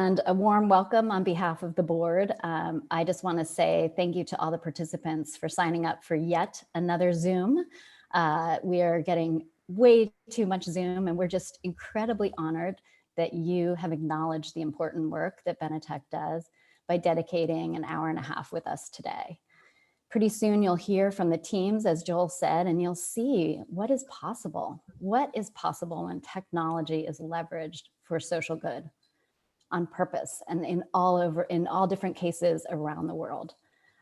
and a warm welcome on behalf of the board. I just want to say thank you to all the participants for signing up for yet another Zoom. We are getting way too much Zoom, and we're just incredibly honored that you have acknowledged the important work that Benetech does by dedicating an hour and a half with us today. Pretty soon you'll hear from the teams, as Joel said, and you'll see what is possible. What is possible when technology is leveraged for social good on purpose and in all different cases around the world.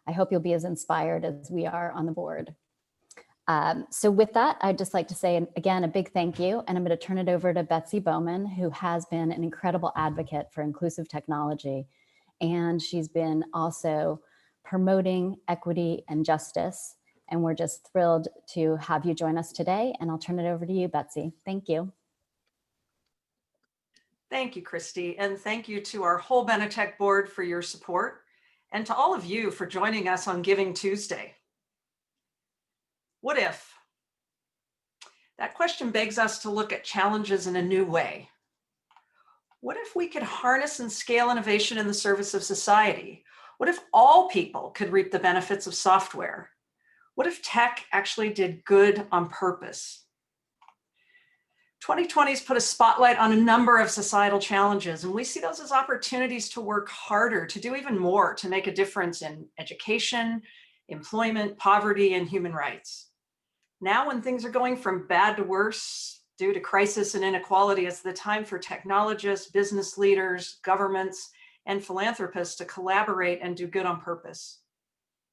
I hope you'll be as inspired as we are on the board. So with that, I'd just like to say, again, a big thank you. And I'm going to turn it over to Betsy Bowman, who has been an incredible advocate for inclusive technology. And she's been also promoting equity and justice. And we're just thrilled to have you join us today. And I'll turn it over to you, Betsy. Thank you. Thank you, Christy. And thank you to our whole Benetech board for your support, and to all of you for joining us on Giving Tuesday. What if? That question begs us to look at challenges in a new way. What if we could harness and scale innovation in the service of society? What if all people could reap the benefits of software? What if tech actually did good on purpose? 2020 has put a spotlight on a number of societal challenges, and we see those as opportunities to work harder, to do even more, to make a difference in education, employment, poverty, and human rights. Now, when things are going from bad to worse due to crisis and inequality, it's the time for technologists, business leaders, governments, and philanthropists to collaborate and do good on purpose.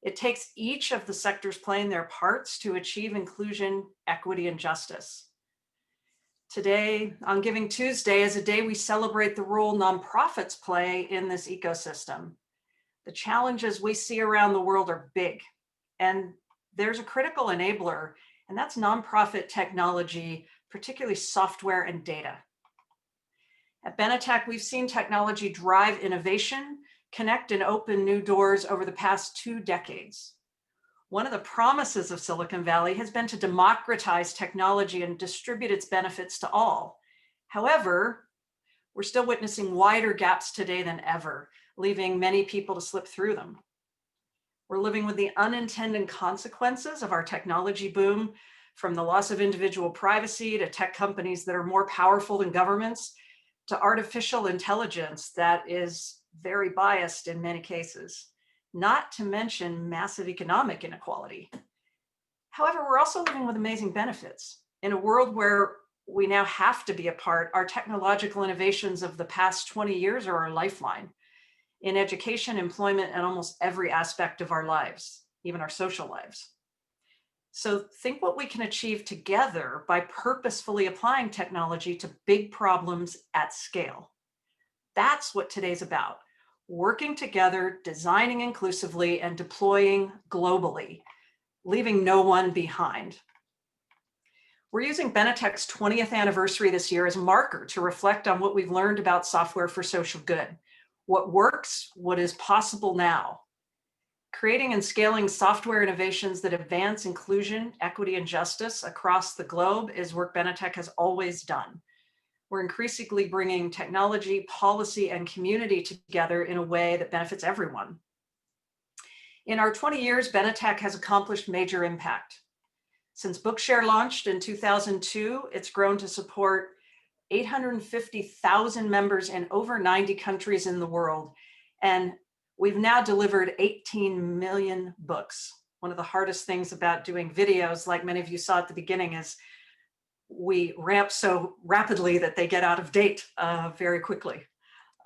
It takes each of the sectors playing their parts to achieve inclusion, equity, and justice. Today, on Giving Tuesday, is a day we celebrate the role nonprofits play in this ecosystem. The challenges we see around the world are big, and there's a critical enabler, and that's nonprofit technology, particularly software and data. At Benetech, we've seen technology drive innovation, connect and open new doors over the past 2 decades. One of the promises of Silicon Valley has been to democratize technology and distribute its benefits to all. However, we're still witnessing wider gaps today than ever, leaving many people to slip through them. We're living with the unintended consequences of our technology boom, from the loss of individual privacy to tech companies that are more powerful than governments, to artificial intelligence that is very biased in many cases, not to mention massive economic inequality. However, we're also living with amazing benefits. In a world where we now have to be a part, our technological innovations of the past 20 years are our lifeline in education, employment, and almost every aspect of our lives, even our social lives. So think what we can achieve together by purposefully applying technology to big problems at scale. That's what today's about. Working together, designing inclusively, and deploying globally, leaving no one behind. We're using Benetech's 20th anniversary this year as a marker to reflect on what we've learned about software for social good, what works, what is possible now. Creating and scaling software innovations that advance inclusion, equity, and justice across the globe is work Benetech has always done. We're increasingly bringing technology, policy, and community together in a way that benefits everyone. In our 20 years, Benetech has accomplished major impact. Since Bookshare launched in 2002, it's grown to support 850,000 members in over 90 countries in the world. And we've now delivered 18 million books. One of the hardest things about doing videos, like many of you saw at the beginning, is we ramp so rapidly that they get out of date very quickly.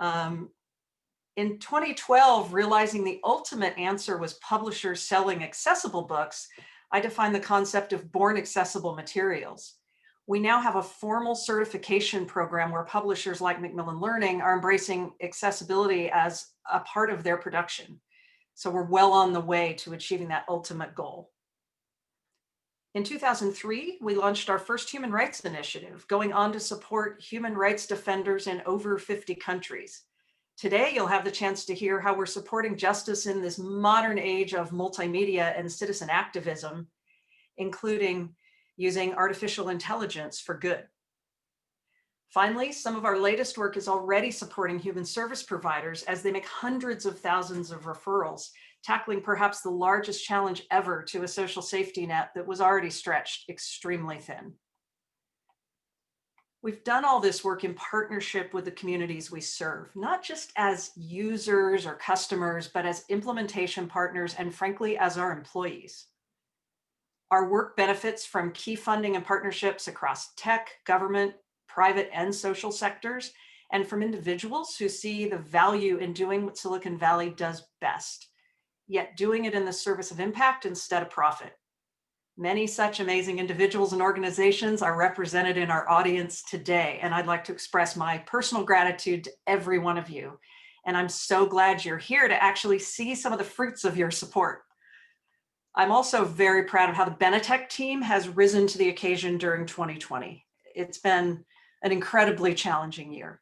In 2012, realizing the ultimate answer was publishers selling accessible books, I defined the concept of born accessible materials. We now have a formal certification program where publishers like Macmillan Learning are embracing accessibility as a part of their production. So we're well on the way to achieving that ultimate goal. In 2003, we launched our first human rights initiative, going on to support human rights defenders in over 50 countries. Today, you'll have the chance to hear how we're supporting justice in this modern age of multimedia and citizen activism, including using artificial intelligence for good. Finally, some of our latest work is already supporting human service providers as they make hundreds of thousands of referrals, tackling perhaps the largest challenge ever to a social safety net that was already stretched extremely thin. We've done all this work in partnership with the communities we serve, not just as users or customers, but as implementation partners and frankly, as our employees. Our work benefits from key funding and partnerships across tech, government, private and social sectors, and from individuals who see the value in doing what Silicon Valley does best, yet doing it in the service of impact instead of profit. Many such amazing individuals and organizations are represented in our audience today, and I'd like to express my personal gratitude to every one of you. And I'm so glad you're here to actually see some of the fruits of your support. I'm also very proud of how the Benetech team has risen to the occasion during 2020. It's been an incredibly challenging year.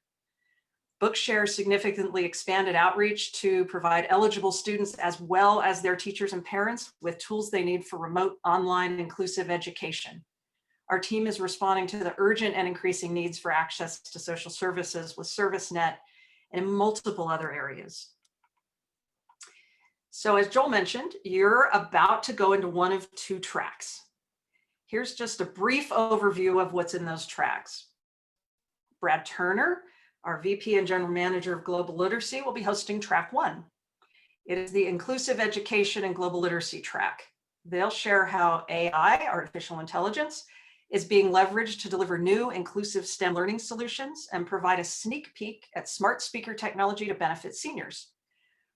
Bookshare significantly expanded outreach to provide eligible students as well as their teachers and parents with tools they need for remote, online, inclusive education. Our team is responding to the urgent and increasing needs for access to social services with ServiceNet and in multiple other areas. So as Joel mentioned, you're about to go into one of two tracks. Here's just a brief overview of what's in those tracks. Brad Turner, our VP and General Manager of Global Literacy, will be hosting track one. It is the Inclusive Education and Global Literacy track. They'll share how AI, artificial intelligence, is being leveraged to deliver new inclusive STEM learning solutions and provide a sneak peek at smart speaker technology to benefit seniors.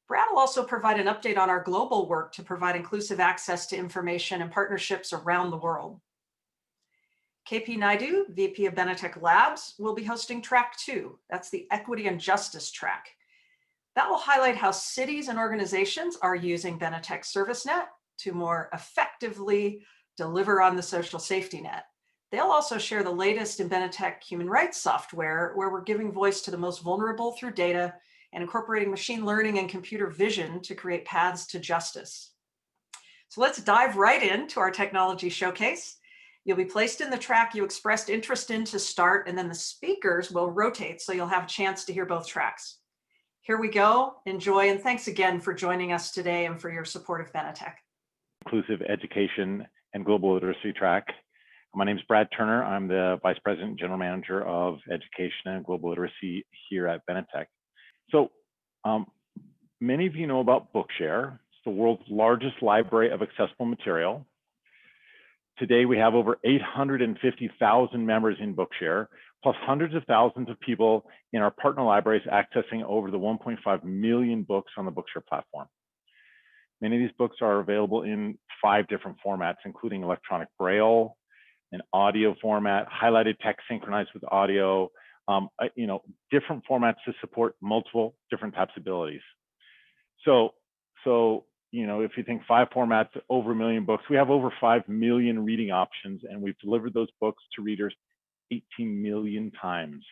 Brad will also provide an update on our global work to provide inclusive access to information and partnerships around the world. KP Naidu, VP of Benetech Labs, will be hosting track two. That's the Equity and Justice track. That will highlight how cities and organizations are using Benetech ServiceNet to more effectively deliver on the social safety net. They'll also share the latest in Benetech human rights software, where we're giving voice to the most vulnerable through data and incorporating machine learning and computer vision to create paths to justice. So let's dive right into our technology showcase. You'll be placed in the track you expressed interest in to start, and then the speakers will rotate, so you'll have a chance to hear both tracks. Here we go. Enjoy, and thanks again for joining us today and for your support of Benetech. Inclusive Education and Global Literacy track. My name is Brad Turner. I'm the Vice President and General Manager of Education and Global Literacy here at Benetech. So many of you know about Bookshare. It's the world's largest library of accessible material. Today, we have over 850,000 members in Bookshare, plus hundreds of thousands of people in our partner libraries accessing over the 1.5 million books on the Bookshare platform. Many of these books are available in 5 different formats, including electronic braille, an audio format, highlighted text synchronized with audio, different formats to support multiple different types of abilities. So if you think 5 formats, over 1 million books, we have over 5 million reading options, and we've delivered those books to readers 18 million times.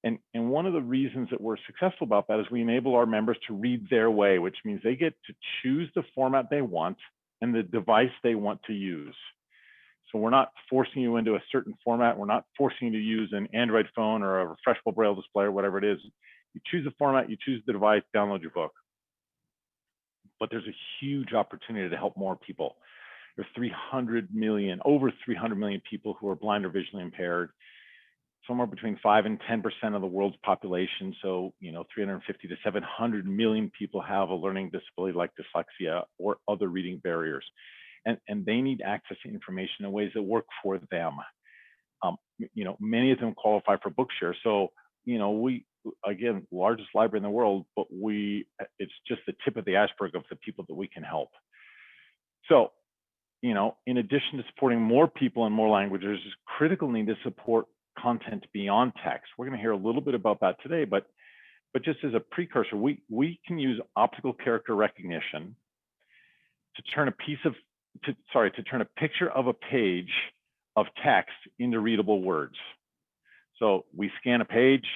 And one of the reasons that we're successful about that is we enable our members to read their way, which means they get to choose the format they want and the device they want to use. So we're not forcing you into a certain format. We're not forcing you to use an Android phone or a refreshable braille display or whatever it is. You choose the format, you choose the device, download your book. But there's a huge opportunity to help more people. There's over 300 million people who are blind or visually impaired, somewhere between 5 and 10% of the world's population. So, 350 to 700 million people have a learning disability like dyslexia or other reading barriers. And they need access to information in ways that work for them. Many of them qualify for Bookshare. So, we, again, largest library in the world, but it's just the tip of the iceberg of the people that we can help. So, in addition to supporting more people in more languages, there's critical need to support content beyond text. We're going to hear a little bit about that today, but just as a precursor, we can use optical character recognition to turn a picture of a page of text into readable words. So we scan a page,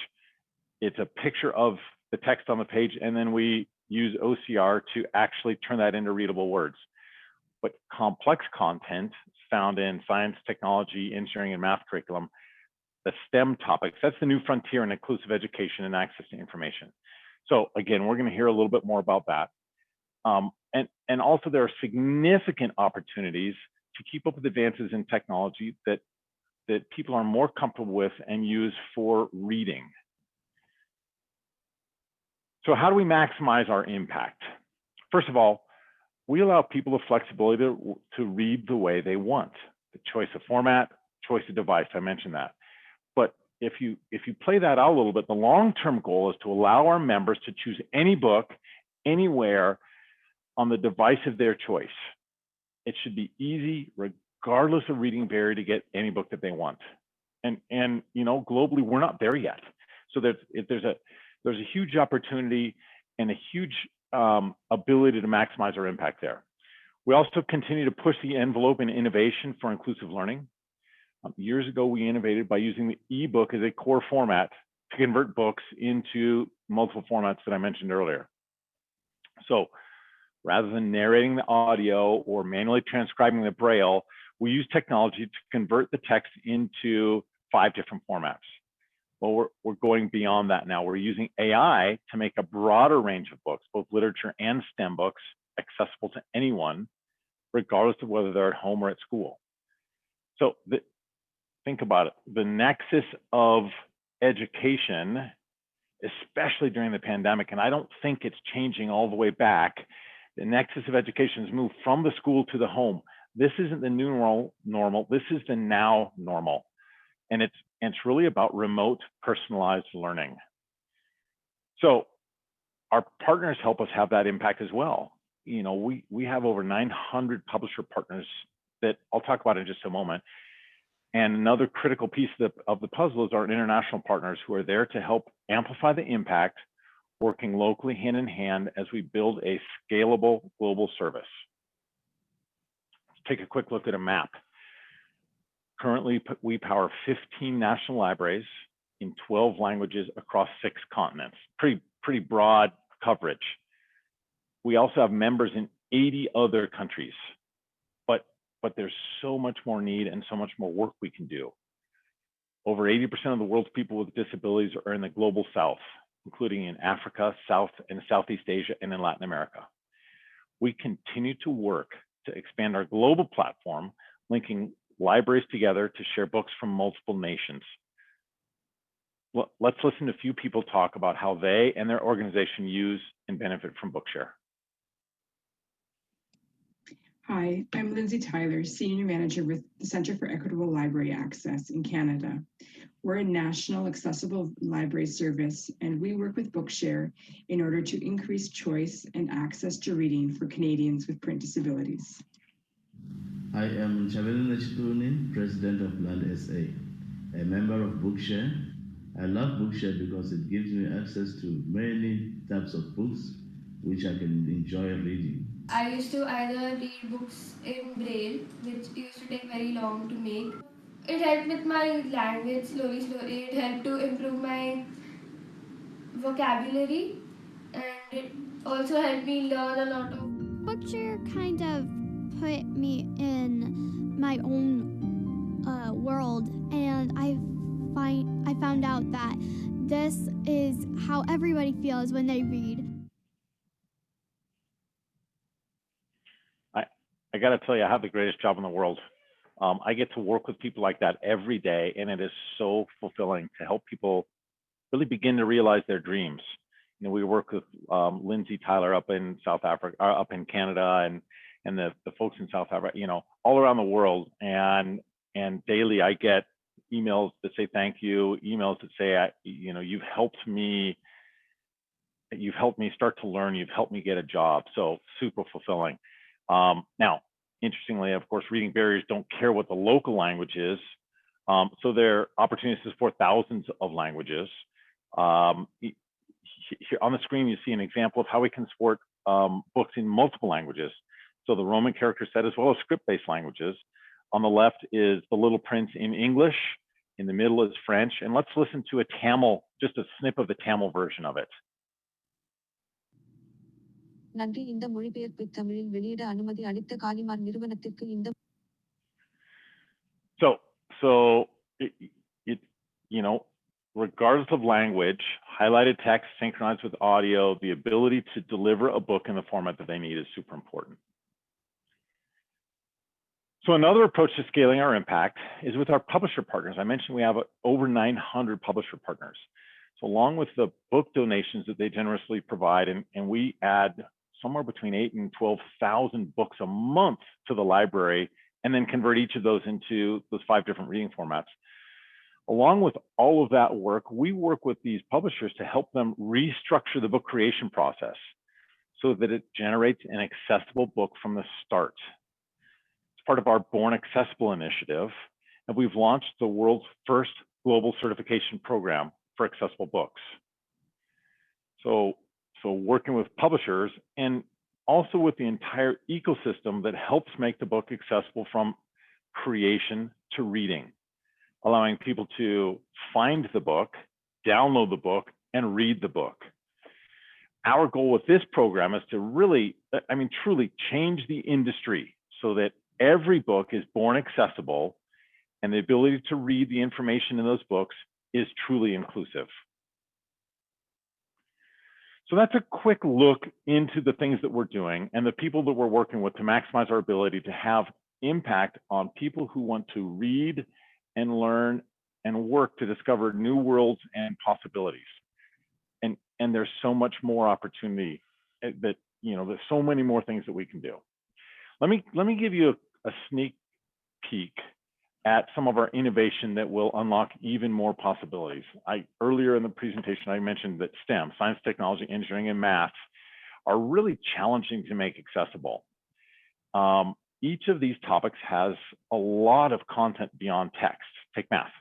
it's a picture of the text on the page, and then we use OCR to actually turn that into readable words. But complex content found in science, technology, engineering, and math curriculum, the STEM topics. That's the new frontier in inclusive education and access to information. So again, we're going to hear a little bit more about that. And also there are significant opportunities to keep up with advances in technology that people are more comfortable with and use for reading. So how do we maximize our impact? First of all, we allow people the flexibility to read the way they want. The choice of format, choice of device, I mentioned that. But if you play that out a little bit, the long-term goal is to allow our members to choose any book, anywhere, on the device of their choice. It should be easy, regardless of reading barrier, to get any book that they want. And you know, globally, we're not there yet. So there's a huge opportunity and a huge ability to maximize our impact there. We also continue to push the envelope in innovation for inclusive learning. Years ago, we innovated by using the ebook as a core format to convert books into multiple formats that I mentioned earlier. So rather than narrating the audio or manually transcribing the Braille, we use technology to convert the text into 5 different formats. Well, we're going beyond that now. We're using AI to make a broader range of books, both literature and STEM books, accessible to anyone, regardless of whether they're at home or at school. So think about it. The nexus of education, especially during the pandemic, and I don't think it's changing all the way back, the nexus of education has moved from the school to the home. This isn't the new normal. This is the now normal. And it's really about remote personalized learning. So our partners help us have that impact as well. You know, we have over 900 publisher partners that I'll talk about in just a moment. And another critical piece of the puzzle is our international partners who are there to help amplify the impact, working locally hand in hand as we build a scalable global service. Let's take a quick look at a map. Currently, we power 15 national libraries in 12 languages across 6 continents. Pretty broad coverage. We also have members in 80 other countries, but there's so much more need and so much more work we can do. Over 80% of the world's people with disabilities are in the global South, including in Africa, South and Southeast Asia, and in Latin America. We continue to work to expand our global platform, linking libraries together to share books from multiple nations. Well, let's listen to a few people talk about how they and their organization use and benefit from Bookshare. Hi, I'm Lindsay Tyler, Senior Manager with the Center for Equitable Library Access in Canada. We're a national accessible library service, and we work with Bookshare in order to increase choice and access to reading for Canadians with print disabilities. I am Chavelin Chituni, President of Land SA, a member of Bookshare. I love Bookshare because it gives me access to many types of books which I can enjoy reading. I used to either read books in Braille, which used to take very long to make. It helped with my language slowly. It helped to improve my vocabulary, and it also helped me learn a lot of. Bookshare kind of put me in my own world, and I found out that this is how everybody feels when they read. I got to tell you, I have the greatest job in the world. I get to work with people like that every day, and it is so fulfilling to help people really begin to realize their dreams. You know, we work with Lindsay Tyler up in South Africa, up in Canada, and the folks in South Africa, you know, all around the world. And daily, I get emails that say thank you, emails that say, you know, you've helped me start to learn, you've helped me get a job. So super fulfilling. Now, interestingly, of course, reading barriers don't care what the local language is. So there are opportunities to support thousands of languages. Here on the screen, you see an example of how we can support books in multiple languages. So the Roman character set as well as script-based languages. On the left is The Little Prince in English. In the middle is French. And let's listen to a Tamil, just a snip of the Tamil version of it. நன்றி இந்த மொழிபெயர்ப்பு தமிழில் வெளியிட அனுமதி அளித்த காலிமார் நிறுவனத்திற்கு இந்த So you know, regardless of language, highlighted text synchronized with audio, the ability to deliver a book in the format that they need is super important. So another approach to scaling our impact is with our publisher partners. I mentioned we have over 900 publisher partners. So along with the book donations that they generously provide, and we add somewhere between 8,000 and 12,000 books a month to the library, and then convert each of those into those 5 different reading formats. Along with all of that work, we work with these publishers to help them restructure the book creation process so that it generates an accessible book from the start. It's part of our Born Accessible initiative, and we've launched the world's first global certification program for accessible books. So working with publishers and also with the entire ecosystem that helps make the book accessible from creation to reading, allowing people to find the book, download the book, and read the book. Our goal with this program is to really, truly change the industry so that every book is born accessible and the ability to read the information in those books is truly inclusive. So that's a quick look into the things that we're doing and the people that we're working with to maximize our ability to have impact on people who want to read and learn and work to discover new worlds and possibilities. And there's so much more opportunity that, there's so many more things that we can do. Let me give you a sneak peek at some of our innovation that will unlock even more possibilities. Earlier in the presentation, I mentioned that STEM, science, technology, engineering, and math, are really challenging to make accessible. Each of these topics has a lot of content beyond text. Take math.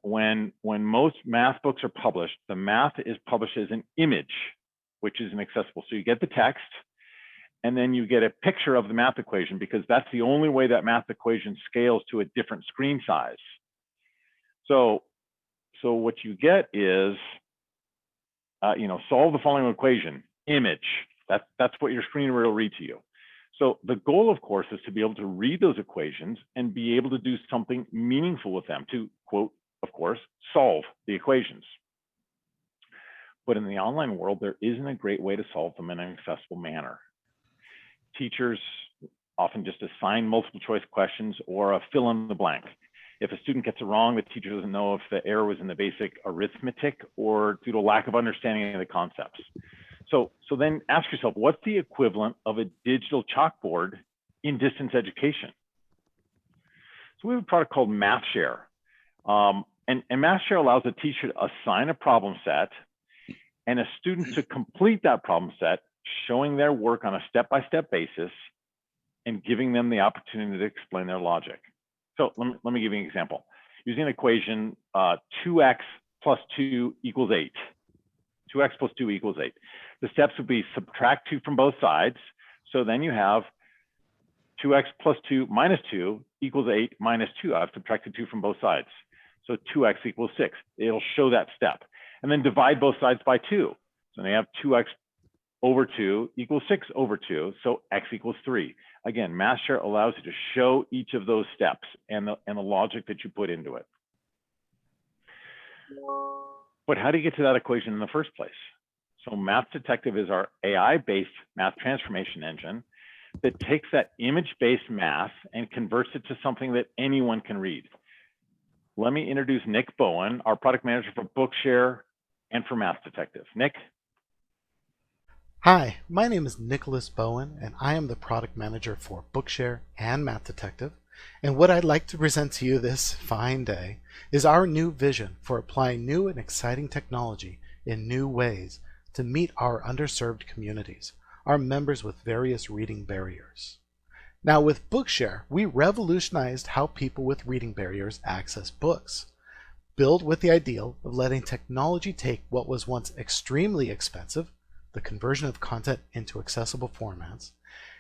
When most math books are published, the math is published as an image, which is inaccessible. So you get the text, and then you get a picture of the math equation, because that's the only way that math equation scales to a different screen size. So what you get is, solve the following equation, image. That's what your screen reader will read to you. So the goal, of course, is to be able to read those equations and be able to do something meaningful with them to, quote, of course, solve the equations. But in the online world, there isn't a great way to solve them in an accessible manner. Teachers often just assign multiple choice questions or a fill in the blank. If a student gets it wrong, the teacher doesn't know if the error was in the basic arithmetic or due to lack of understanding of the concepts. So then ask yourself, what's the equivalent of a digital chalkboard in distance education? So we have a product called MathShare. And MathShare allows a teacher to assign a problem set and a student to complete that problem set, showing their work on a step-by-step basis and giving them the opportunity to explain their logic. So let me give you an example. Using an equation, 2x plus 2 equals 8. 2x plus 2 equals 8. The steps would be subtract 2 from both sides. So then you have 2x plus 2 minus 2 equals 8 minus 2. I've subtracted 2 from both sides. So 2x equals 6. It'll show that step. And then divide both sides by 2. So they have 2x over 2 equals 6 over 2. So x equals 3. Again, MathShare allows you to show each of those steps and the logic that you put into it. But how do you get to that equation in the first place? So Math Detective is our AI-based math transformation engine that takes that image-based math and converts it to something that anyone can read. Let me introduce Nick Bowen, our product manager for Bookshare and for Math Detective. Nick? Hi, my name is Nicholas Bowen, and I am the product manager for Bookshare and Math Detective. And what I'd like to present to you this fine day is our new vision for applying new and exciting technology in new ways to meet our underserved communities, our members with various reading barriers. Now with Bookshare, we revolutionized how people with reading barriers access books, built with the ideal of letting technology take what was once extremely expensive, the conversion of content into accessible formats,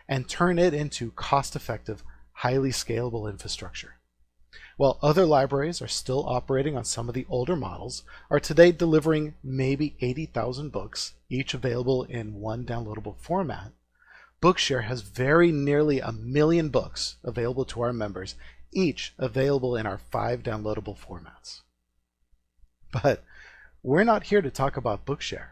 and turn it into cost-effective, highly scalable infrastructure. While other libraries are still operating on some of the older models, are today delivering maybe 80,000 books, each available in one downloadable format, Bookshare has very nearly 1 million books available to our members, each available in our 5 downloadable formats. But we're not here to talk about Bookshare.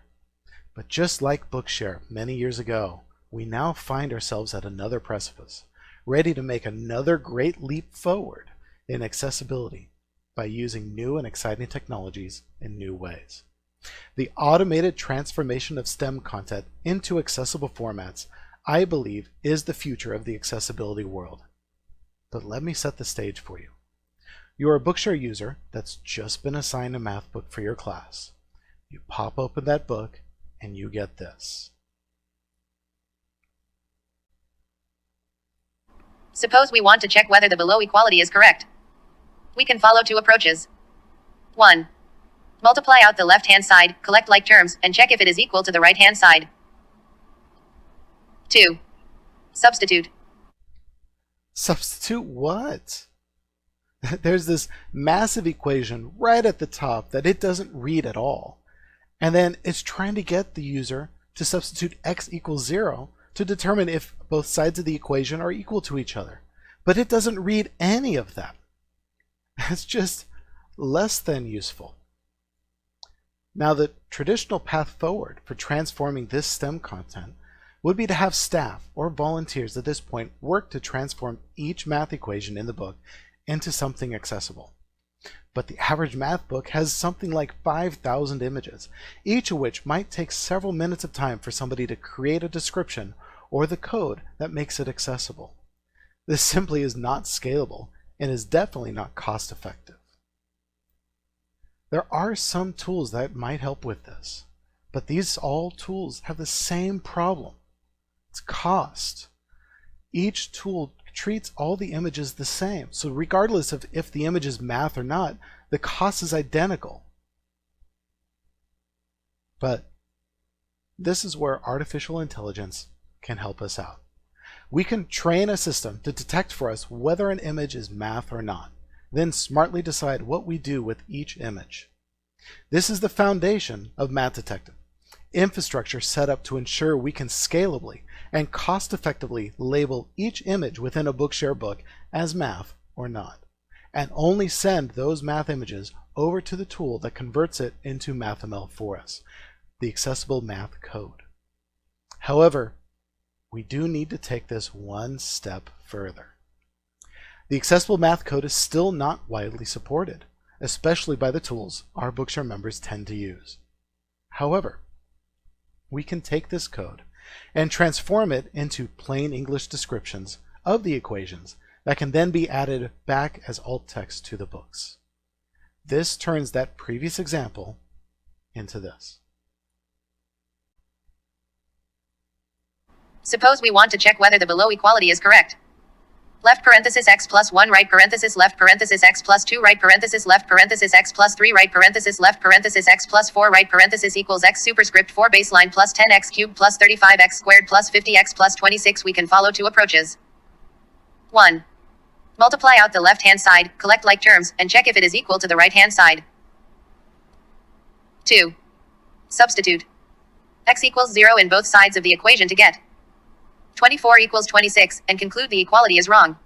But just like Bookshare many years ago, we now find ourselves at another precipice, ready to make another great leap forward in accessibility by using new and exciting technologies in new ways. The automated transformation of STEM content into accessible formats, I believe, is the future of the accessibility world. But let me set the stage for you. You're a Bookshare user that's just been assigned a math book for your class. You pop open that book and you get this. Suppose we want to check whether the below equality is correct. We can follow two approaches. 1. Multiply out the left-hand side, collect like terms, and check if it is equal to the right-hand side. 2. Substitute. Substitute what? There's this massive equation right at the top that it doesn't read at all. And then it's trying to get the user to substitute x equals 0 to determine if both sides of the equation are equal to each other. But it doesn't read any of that. It's just less than useful. Now, the traditional path forward for transforming this STEM content would be to have staff or volunteers at this point work to transform each math equation in the book into something accessible. But the average math book has something like 5,000 images, each of which might take several minutes of time for somebody to create a description or the code that makes it accessible. This simply is not scalable and is definitely not cost effective. There are some tools that might help with this, but these all tools have the same problem. It's cost. Each tool treats all the images the same, so regardless of if the image is math or not, the cost is identical. But this is where artificial intelligence can help us out. We can train a system to detect for us whether an image is math or not, then smartly decide what we do with each image. This is the foundation of Math Detective, infrastructure set up to ensure we can scalably and cost-effectively label each image within a Bookshare book as math or not, and only send those math images over to the tool that converts it into MathML for us, the accessible math code. However, we do need to take this one step further. The accessible math code is still not widely supported, especially by the tools our Bookshare members tend to use. However, we can take this code and transform it into plain English descriptions of the equations that can then be added back as alt text to the books. This turns that previous example into this. Suppose we want to check whether the below equality is correct. Left parenthesis x plus 1 right parenthesis left parenthesis x plus 2 right parenthesis left parenthesis x plus 3 right parenthesis left parenthesis x plus 4 right parenthesis equals x superscript 4 baseline plus 10x cubed plus 35x squared plus 50x plus 26. We can follow two approaches. 1. Multiply out the left-hand side, collect like terms, and check if it is equal to the right-hand side. 2. Substitute. X equals 0 in both sides of the equation to get 24 equals 26, and conclude the equality is wrong.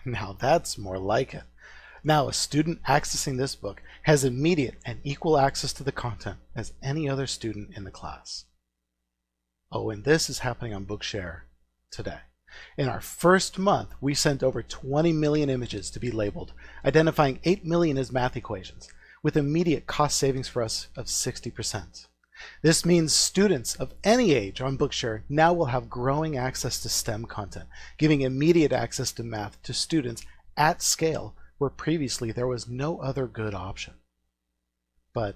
Now that's more like it. Now a student accessing this book has immediate and equal access to the content as any other student in the class. Oh, and this is happening on Bookshare today. In our first month, we sent over 20 million images to be labeled, identifying 8 million as math equations, with immediate cost savings for us of 60%. This means students of any age on Bookshare now will have growing access to STEM content, giving immediate access to math to students at scale where previously there was no other good option. But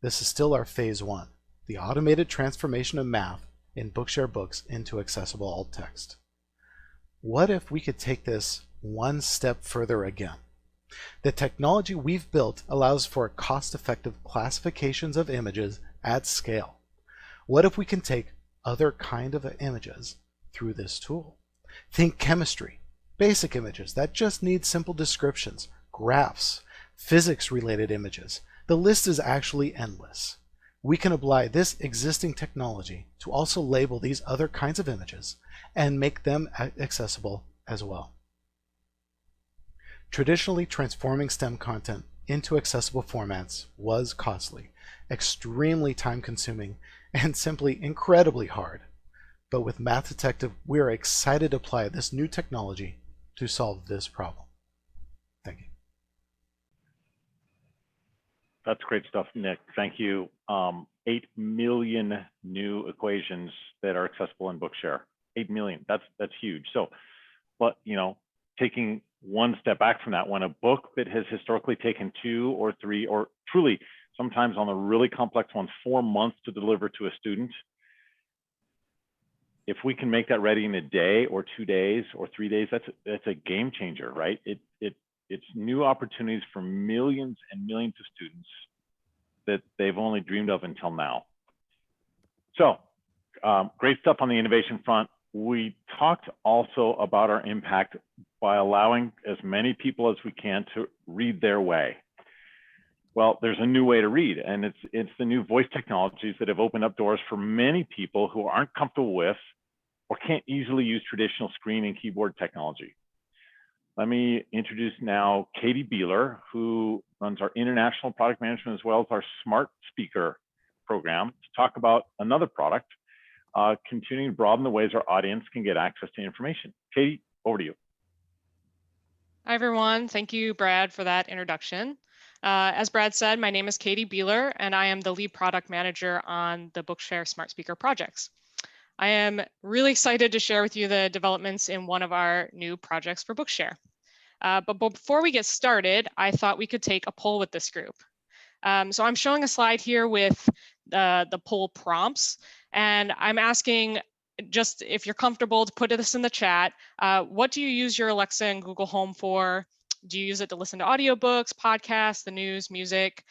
this is still our phase 1, the automated transformation of math in Bookshare books into accessible alt text. What if we could take this one step further again? The technology we've built allows for cost-effective classifications of images at scale. What if we can take other kind of images through this tool? Think chemistry, basic images that just need simple descriptions, graphs, physics-related images. The list is actually endless. We can apply this existing technology to also label these other kinds of images and make them accessible as well. Traditionally, transforming STEM content into accessible formats was costly, extremely time-consuming, and simply incredibly hard. But with Math Detective, we are excited to apply this new technology to solve this problem. Thank you. That's great stuff, Nick. Thank you. 8 million new equations that are accessible in Bookshare. 8 million. That's huge. So, but taking one step back from that, when a book that has historically taken 2 or 3, or truly sometimes on the really complex ones, 4 months to deliver to a student, if we can make that ready in a day or 2 days or 3 days, that's a game changer, right? It's new opportunities for millions and millions of students that they've only dreamed of until now. So great stuff on the innovation front. We talked also about our impact by allowing as many people as we can to read their way. Well, there's a new way to read, and it's the new voice technologies that have opened up doors for many people who aren't comfortable with or can't easily use traditional screen and keyboard technology. Let me introduce now Katie Beeler, who runs our international product management as well as our smart speaker program, to talk about another product, continuing to broaden the ways our audience can get access to information. Katie, over to you. Hi, everyone. Thank you, Brad, for that introduction. As Brad said, my name is Katie Beeler, and I am the lead product manager on the Bookshare Smart Speaker projects. I am really excited to share with you the developments in one of our new projects for Bookshare. But before we get started, I thought we could take a poll with this group. So I'm showing a slide here with the poll prompts, and I'm asking, just if you're comfortable to put this in the chat, what do you use your Alexa and Google Home for? Do you use it to listen to audiobooks, podcasts, the news, music?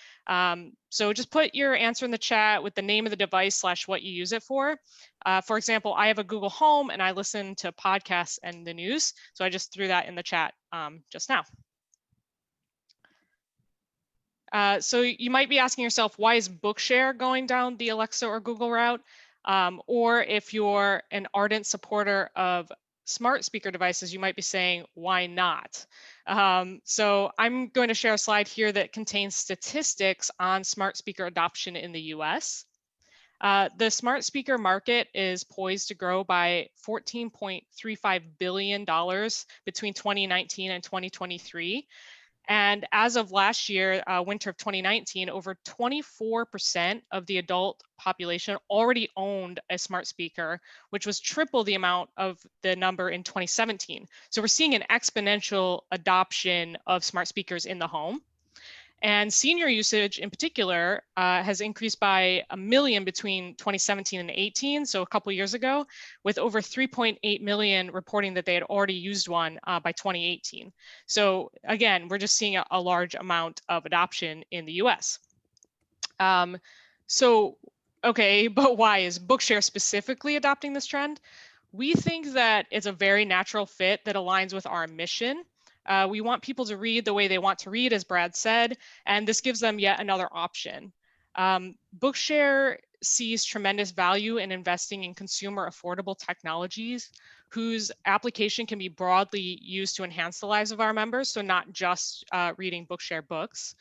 So just put your answer in the chat with the name of the device / what you use it for. For example, I have a Google Home and I listen to podcasts and the news. So I just threw that in the chat just now. So you might be asking yourself, why is Bookshare going down the Alexa or Google route? Or if you're an ardent supporter of smart speaker devices, you might be saying, why not? So I'm going to share a slide here that contains statistics on smart speaker adoption in the US. The smart speaker market is poised to grow by $14.35 billion between 2019 and 2023. And as of last year, winter of 2019, over 24% of the adult population already owned a smart speaker, which was triple the amount of the number in 2017. So we're seeing an exponential adoption of smart speakers in the home. And senior usage in particular has increased by 1 million between 2017 and 18, so a couple years ago, with over 3.8 million reporting that they had already used one by 2018. So again, we're just seeing a large amount of adoption in the US. Okay, but why is Bookshare specifically adopting this trend? We think that it's a very natural fit that aligns with our mission. We want people to read the way they want to read, as Brad said, and this gives them yet another option. Bookshare sees tremendous value in investing in consumer affordable technologies whose application can be broadly used to enhance the lives of our members, so not just reading Bookshare books.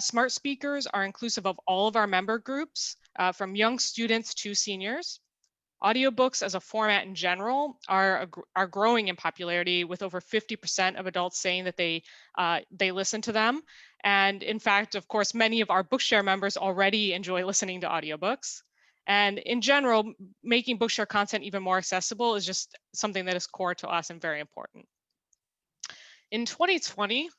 Smart speakers are inclusive of all of our member groups, from young students to seniors. Audiobooks as a format in general are growing in popularity, with over 50% of adults saying that they listen to them. And in fact, of course, many of our Bookshare members already enjoy listening to audiobooks. And in general, making Bookshare content even more accessible is just something that is core to us and very important. In 2020,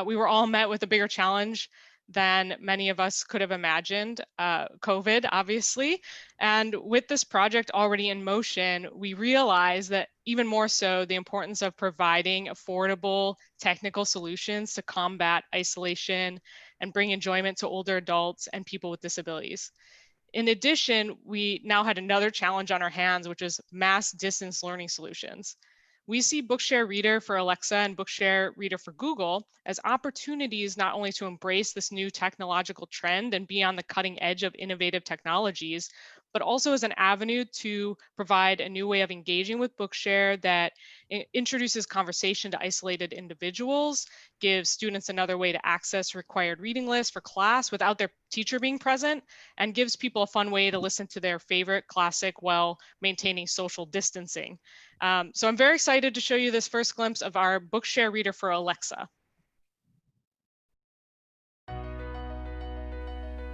we were all met with a bigger challenge than many of us could have imagined, COVID, obviously. And with this project already in motion, we realized that even more so, the importance of providing affordable technical solutions to combat isolation and bring enjoyment to older adults and people with disabilities. In addition, we now had another challenge on our hands, which is mass distance learning solutions. We see Bookshare Reader for Alexa and Bookshare Reader for Google as opportunities not only to embrace this new technological trend and be on the cutting edge of innovative technologies, but also as an avenue to provide a new way of engaging with Bookshare that introduces conversation to isolated individuals, gives students another way to access required reading lists for class without their teacher being present, and gives people a fun way to listen to their favorite classic while maintaining social distancing. So I'm very excited to show you this first glimpse of our Bookshare reader for Alexa.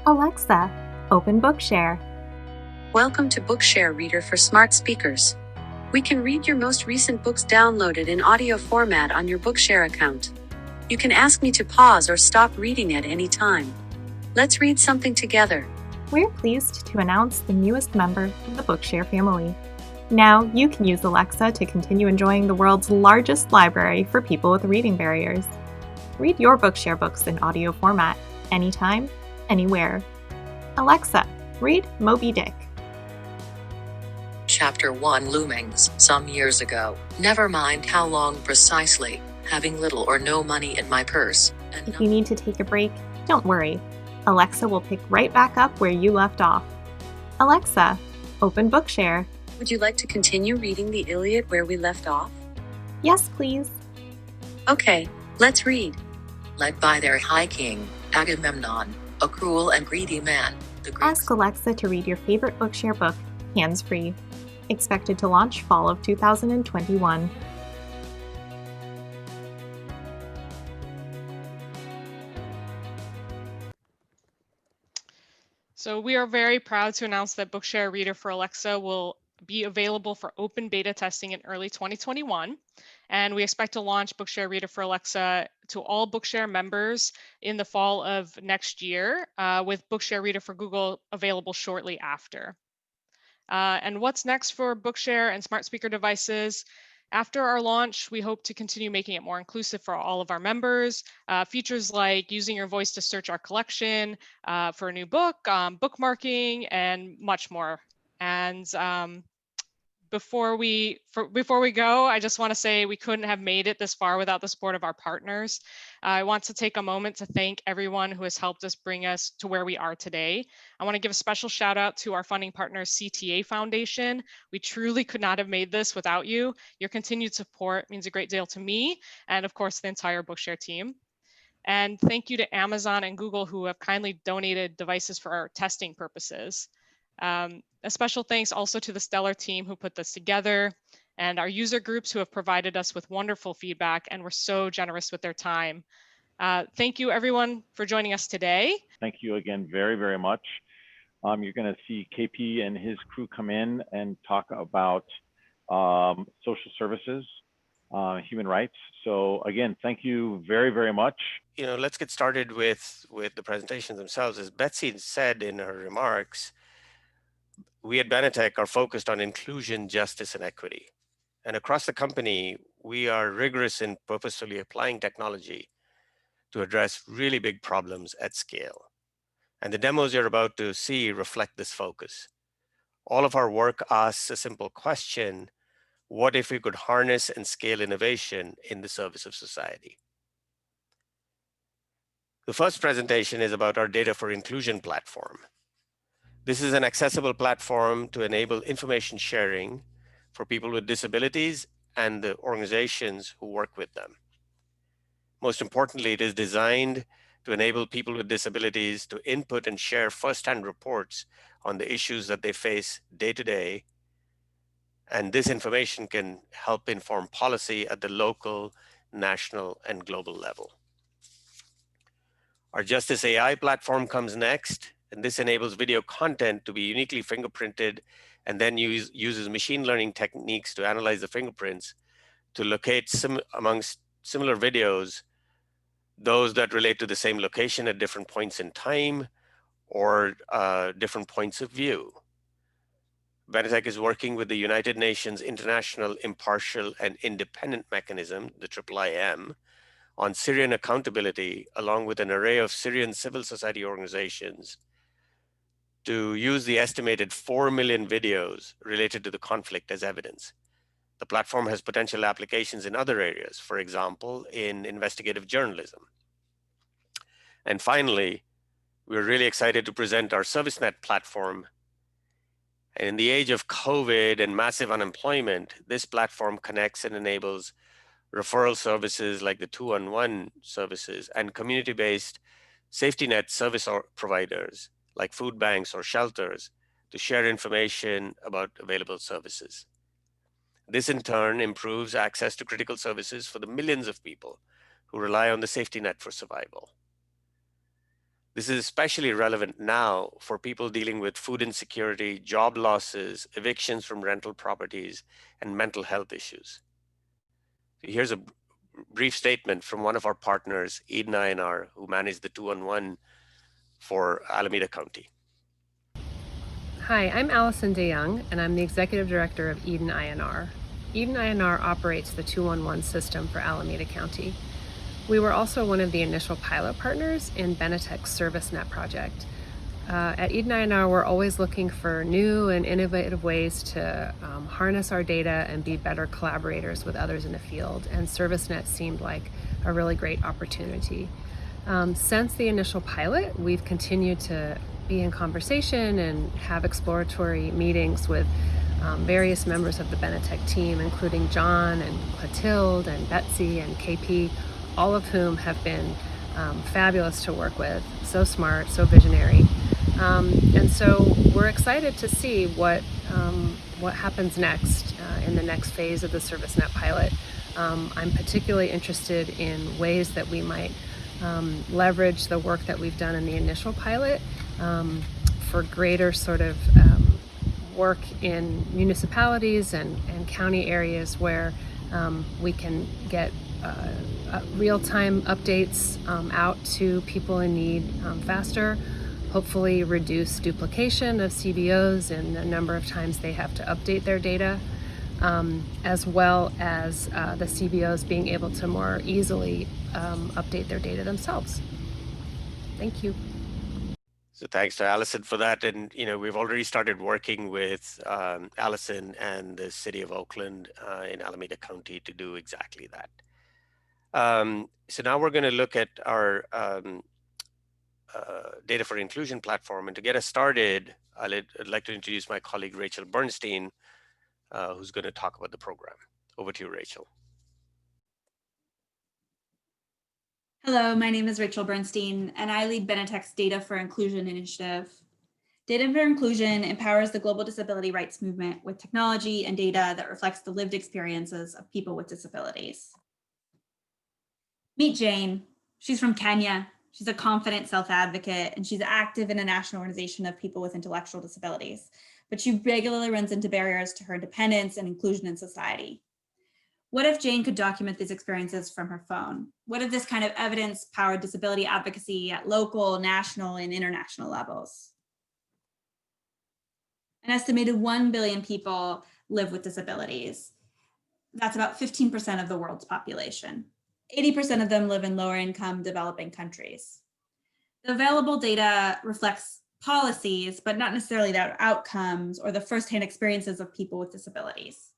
Alexa, open Bookshare. Welcome to Bookshare Reader for smart speakers. We can read your most recent books downloaded in audio format on your Bookshare account. You can ask me to pause or stop reading at any time. Let's read something together. We're pleased to announce the newest member of the Bookshare family. Now you can use Alexa to continue enjoying the world's largest library for people with reading barriers. Read your Bookshare books in audio format, anytime, anywhere. Alexa, read Moby Dick. Chapter 1 Loomings. Some years ago. Never mind how long precisely. Having little or no money in my purse. If you need to take a break, don't worry. Alexa will pick right back up where you left off. Alexa, open Bookshare. Would you like to continue reading the Iliad where we left off? Yes, please. Okay, let's read. Led by their high king, Agamemnon, a cruel and greedy man, the Greeks. Ask Alexa to read your favorite Bookshare book, hands-free. Expected to launch fall of 2021. So we are very proud to announce that Bookshare Reader for Alexa will be available for open beta testing in early 2021. And we expect to launch Bookshare Reader for Alexa to all Bookshare members in the fall of next year, with Bookshare Reader for Google available shortly after. And what's next for Bookshare and smart speaker devices? After our launch, we hope to continue making it more inclusive for all of our members. Features like using your voice to search our collection for a new book, bookmarking, and much more. And before we go, I just want to say we couldn't have made it this far without the support of our partners. I want to take a moment to thank everyone who has helped us bring us to where we are today. I want to give a special shout out to our funding partner, CTA Foundation. We truly could not have made this without you. Your continued support means a great deal to me and of course the entire Bookshare team. And thank you to Amazon and Google who have kindly donated devices for our testing purposes. A special thanks also to the Stellar team who put this together and our user groups who have provided us with wonderful feedback and were so generous with their time. Thank you everyone for joining us today. Thank you again very, very much. You're going to see KP and his crew come in and talk about social services, human rights. So again, thank you very, very much. Let's get started with the presentations themselves. As Betsy said in her remarks, we at Benetech are focused on inclusion, justice, and equity. And across the company, we are rigorous in purposefully applying technology to address really big problems at scale. And the demos you're about to see reflect this focus. All of our work asks a simple question: what if we could harness and scale innovation in the service of society? The first presentation is about our Data for Inclusion platform. This is an accessible platform to enable information sharing for people with disabilities and the organizations who work with them. Most importantly, it is designed to enable people with disabilities to input and share firsthand reports on the issues that they face day to day. And this information can help inform policy at the local, national, and global level. Our Justice AI platform comes next, and this enables video content to be uniquely fingerprinted and then uses machine learning techniques to analyze the fingerprints to locate amongst similar videos, those that relate to the same location at different points in time or different points of view. Benetech is working with the United Nations International Impartial and Independent Mechanism, the IIIM, on Syrian accountability, along with an array of Syrian civil society organizations, to use the estimated 4 million videos related to the conflict as evidence. The platform has potential applications in other areas, for example, in investigative journalism. And finally, we're really excited to present our ServiceNet platform. And in the age of COVID and massive unemployment, this platform connects and enables referral services like the 211 services and community-based safety net service providers like food banks or shelters to share information about available services. This in turn improves access to critical services for the millions of people who rely on the safety net for survival. This is especially relevant now for people dealing with food insecurity, job losses, evictions from rental properties, and mental health issues. Here's a brief statement from one of our partners, Eden INR, who managed the 211 for Alameda County. Hi, I'm Allison DeYoung, and I'm the Executive Director of Eden INR. Eden INR operates the 211 system for Alameda County. We were also one of the initial pilot partners in Benetech's ServiceNet project. At Eden INR, we're always looking for new and innovative ways to harness our data and be better collaborators with others in the field, and ServiceNet seemed like a really great opportunity. Since the initial pilot, we've continued to be in conversation and have exploratory meetings with various members of the Benetech team, including John and Clotilde and Betsy and KP, all of whom have been fabulous to work with, so smart, so visionary. And so we're excited to see what happens next in the next phase of the ServiceNet pilot. I'm particularly interested in ways that we might leverage the work that we've done in the initial pilot for greater sort of work in municipalities and county areas where we can get real-time updates out to people in need faster, hopefully reduce duplication of CBOs and the number of times they have to update their data, as well as the CBOs being able to more easily update their data themselves. Thank you. So thanks to Allison for that. And, we've already started working with Allison and the city of Oakland in Alameda County to do exactly that. So now we're going to look at our Data for Inclusion platform. And to get us started, I'd like to introduce my colleague, Rachel Bernstein, who's going to talk about the program. Over to you, Rachel. Hello, my name is Rachel Bernstein, and I lead Benetech's Data for Inclusion initiative. Data for Inclusion empowers the global disability rights movement with technology and data that reflects the lived experiences of people with disabilities. Meet Jane. She's from Kenya. She's a confident self-advocate, and she's active in a national organization of people with intellectual disabilities, but she regularly runs into barriers to her independence and inclusion in society. What if Jane could document these experiences from her phone? What if this kind of evidence-powered disability advocacy at local, national, and international levels? An estimated 1 billion people live with disabilities. That's about 15% of the world's population. 80% of them live in lower income developing countries. The available data reflects policies, but not necessarily their outcomes or the firsthand experiences of people with disabilities.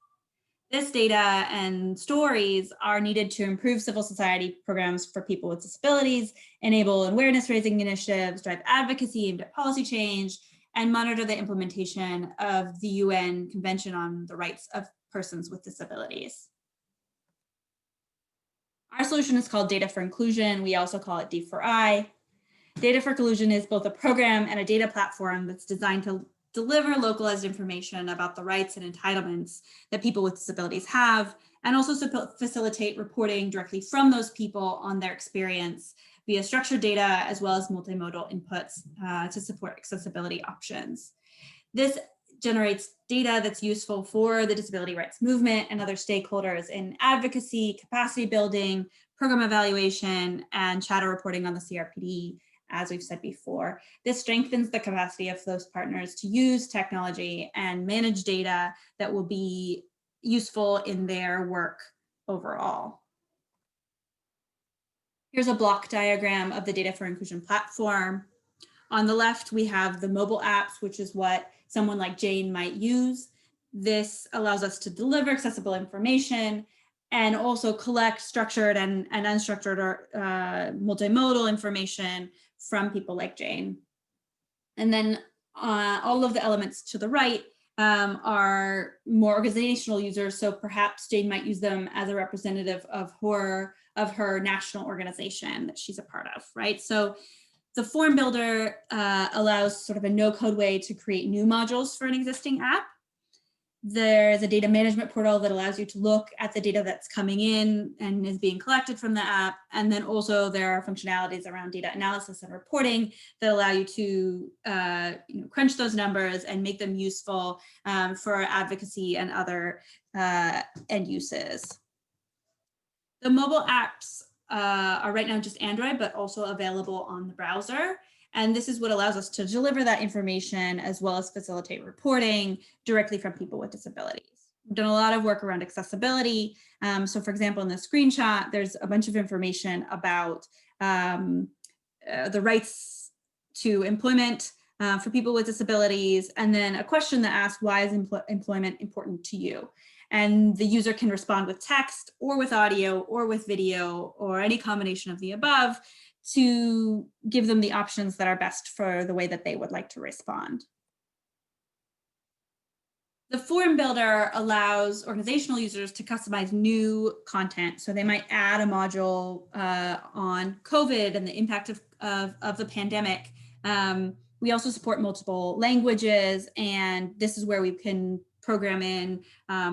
This data and stories are needed to improve civil society programs for people with disabilities, enable awareness raising initiatives, drive advocacy aimed at policy change, and monitor the implementation of the UN Convention on the Rights of Persons with Disabilities. Our solution is called Data for Inclusion. We also call it D4I. Data for Inclusion is both a program and a data platform that's designed to deliver localized information about the rights and entitlements that people with disabilities have, and also facilitate reporting directly from those people on their experience via structured data, as well as multimodal inputs to support accessibility options. This generates data that's useful for the disability rights movement and other stakeholders in advocacy, capacity building, program evaluation, and chatter reporting on the CRPD, as we've said before. This strengthens the capacity of those partners to use technology and manage data that will be useful in their work overall. Here's a block diagram of the Data for Inclusion platform. On the left, we have the mobile apps, which is what someone like Jane might use. This allows us to deliver accessible information and also collect structured and unstructured or multimodal information from people like Jane. And then all of the elements to the right are more organizational users. So perhaps Jane might use them as a representative of her national organization that she's a part of, right? So the form builder allows sort of a no-code way to create new modules for an existing app. There's a data management portal that allows you to look at the data that's coming in and is being collected from the app. And then also there are functionalities around data analysis and reporting that allow you to crunch those numbers and make them useful for advocacy and other end uses. The mobile apps are right now just Android, but also available on the browser. And this is what allows us to deliver that information as well as facilitate reporting directly from people with disabilities. We've done a lot of work around accessibility. So for example, in the screenshot, there's a bunch of information about the rights to employment for people with disabilities, and then a question that asks, why is employment important to you? And the user can respond with text or with audio or with video or any combination of the above to give them the options that are best for the way that they would like to respond. The form builder allows organizational users to customize new content. So they might add a module on COVID and the impact of the pandemic. We also support multiple languages, and this is where we can program in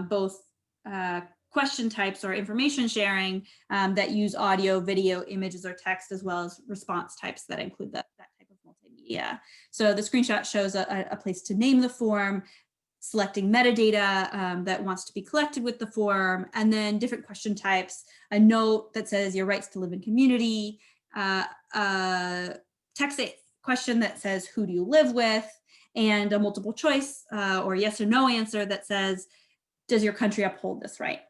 both question types or information sharing that use audio, video, images, or text, as well as response types that include that type of multimedia. So the screenshot shows a place to name the form, selecting metadata that wants to be collected with the form, and then different question types, a note that says your rights to live in community, text question that says who do you live with, and a multiple choice or yes or no answer that says, does your country uphold this right?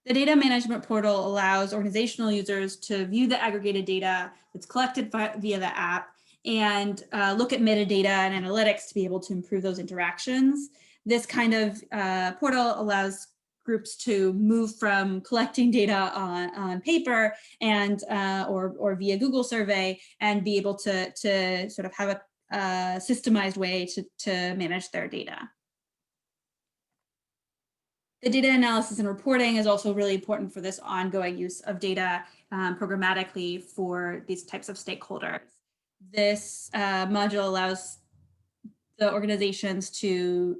The data management portal allows organizational users to view the aggregated data that's collected via the app and look at metadata and analytics to be able to improve those interactions. This kind of portal allows groups to move from collecting data on paper and or via Google survey and be able to sort of have a systemized way to manage their data. The data analysis and reporting is also really important for this ongoing use of data programmatically for these types of stakeholders. This module allows the organizations to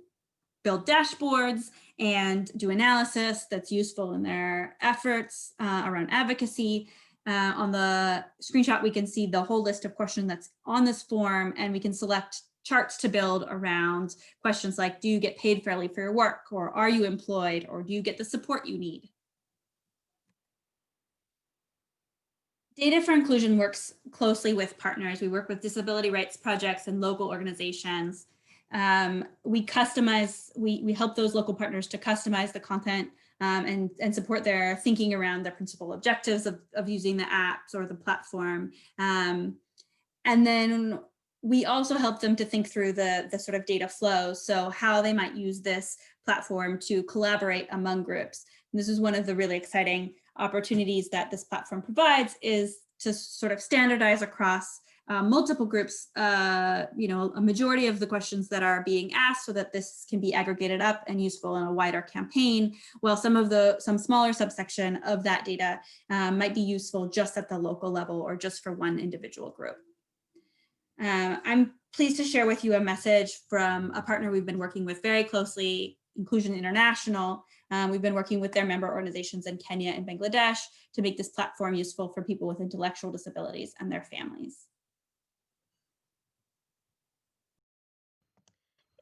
build dashboards and do analysis that's useful in their efforts around advocacy. On the screenshot, we can see the whole list of questions that's on this form, and we can select charts to build around questions like, do you get paid fairly for your work? Or are you employed? Or do you get the support you need? Data for Inclusion works closely with partners. We work with disability rights projects and local organizations. We help those local partners to customize the content and support their thinking around the principal objectives of using the apps or the platform. And then we also help them to think through the sort of data flow. So how they might use this platform to collaborate among groups. And this is one of the really exciting opportunities that this platform provides, is to sort of standardize across multiple groups, a majority of the questions that are being asked, so that this can be aggregated up and useful in a wider campaign, while some smaller subsection of that data might be useful just at the local level or just for one individual group. I'm pleased to share with you a message from a partner we've been working with very closely, Inclusion International. We've been working with their member organizations in Kenya and Bangladesh to make this platform useful for people with intellectual disabilities and their families.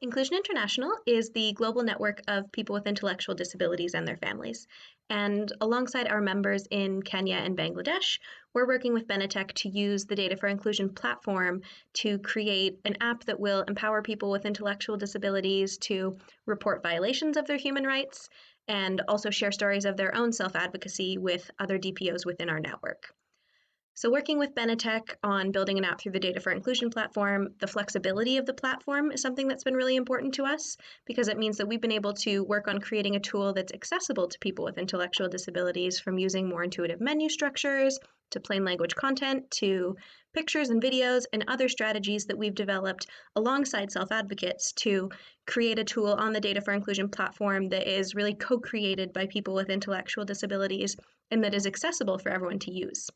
Inclusion International is the global network of people with intellectual disabilities and their families. And alongside our members in Kenya and Bangladesh, we're working with Benetech to use the Data for Inclusion platform to create an app that will empower people with intellectual disabilities to report violations of their human rights and also share stories of their own self-advocacy with other DPOs within our network. So working with Benetech on building an app through the Data for Inclusion platform, the flexibility of the platform is something that's been really important to us, because it means that we've been able to work on creating a tool that's accessible to people with intellectual disabilities, from using more intuitive menu structures to plain language content, to pictures and videos, and other strategies that we've developed alongside self-advocates to create a tool on the Data for Inclusion platform that is really co-created by people with intellectual disabilities and that is accessible for everyone to use.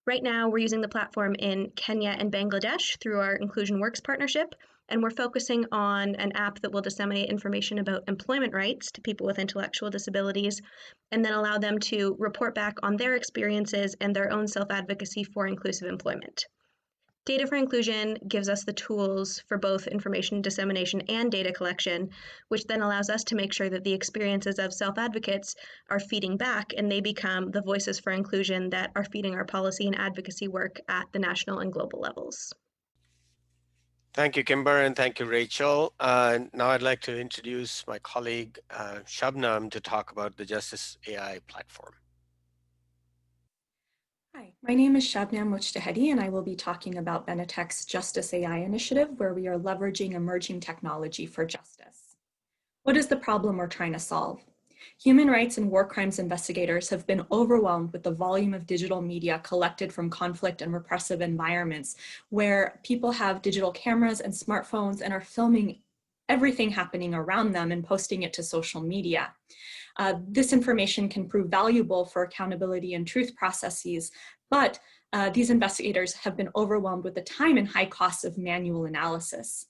Right now, we're using the platform in Kenya and Bangladesh through our Inclusion Works partnership, and we're focusing on an app that will disseminate information about employment rights to people with intellectual disabilities, and then allow them to report back on their experiences and their own self-advocacy for inclusive employment. Data for Inclusion gives us the tools for both information dissemination and data collection, which then allows us to make sure that the experiences of self-advocates are feeding back and they become the voices for inclusion that are feeding our policy and advocacy work at the national and global levels. Thank you, Kimber, and thank you, Rachel. Now I'd like to introduce my colleague, Shabnam, to talk about the Justice AI platform. Hi, my name is Shabnam Mujtahedi, and I will be talking about Benetech's Justice AI initiative, where we are leveraging emerging technology for justice. What is the problem we're trying to solve? Human rights and war crimes investigators have been overwhelmed with the volume of digital media collected from conflict and repressive environments, where people have digital cameras and smartphones and are filming everything happening around them and posting it to social media. This information can prove valuable for accountability and truth processes, but these investigators have been overwhelmed with the time and high costs of manual analysis.